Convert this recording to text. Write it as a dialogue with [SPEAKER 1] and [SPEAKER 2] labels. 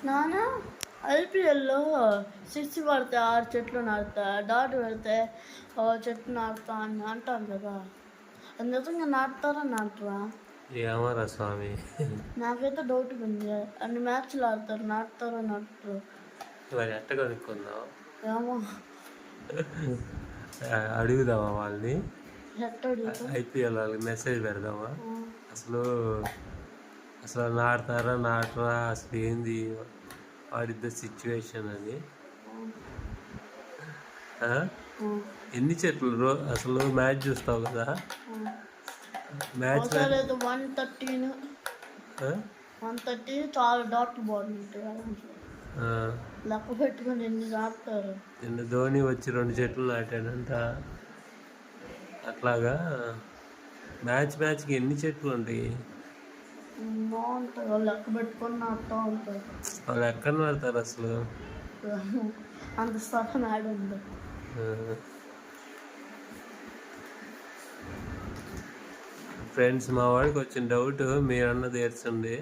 [SPEAKER 1] నాన్న ఐపీఎల్లో 6 పడితే 6 చెట్లు నాటుతా, డాట్ పెడితే ఓ చెట్టు నాటుతా అని అంటాను కదా, అది నిజంగా నాటుతారా నాటరా?
[SPEAKER 2] ఏమరా స్వామి,
[SPEAKER 1] నాకైతే డౌట్గా ఉంది. అన్ని మ్యాచ్లు ఆడతారు, నాటుతారో నాటరు.
[SPEAKER 2] మరి ఎట్ట కనుక్కుందాం?
[SPEAKER 1] ఏమో
[SPEAKER 2] అడుగుదామా వాళ్ళని?
[SPEAKER 1] ఎట్ట అడుగుతాం?
[SPEAKER 2] ఐపీఎల్ వాళ్ళకి మెసేజ్ పెడదామా? అసలు అసలు నాటుతారా నాటరా, అసలు ఏంది వాట్ ఇస్ ద సిచ్యువేషన్ అని. ఎన్ని చెట్లు అసలు మ్యాచ్ చూస్తావు కదా? మ్యాచ్
[SPEAKER 1] 130 చాలా డాట్లు బాగుంటాయి. లెక్క పెట్టుకుని ఎన్ని నాటుతారు.
[SPEAKER 2] నిన్న ధోని వచ్చి 2 చెట్లు నాటాడంట. అట్లాగా మ్యాచ్కి ఎన్ని చెట్లు ఉంటాయి?
[SPEAKER 1] బాగుంటాయి. వాళ్ళు లెక్క పెట్టుకొని నాటుతూ ఉంటారు.
[SPEAKER 2] వాళ్ళు ఎక్కడ నాడతారు అసలు?
[SPEAKER 1] అంత స్థలం ఆడుంది.
[SPEAKER 2] ఫ్రెండ్స్, మా వాడికి వచ్చిన డౌట్ మీరన్న తీర్చండి.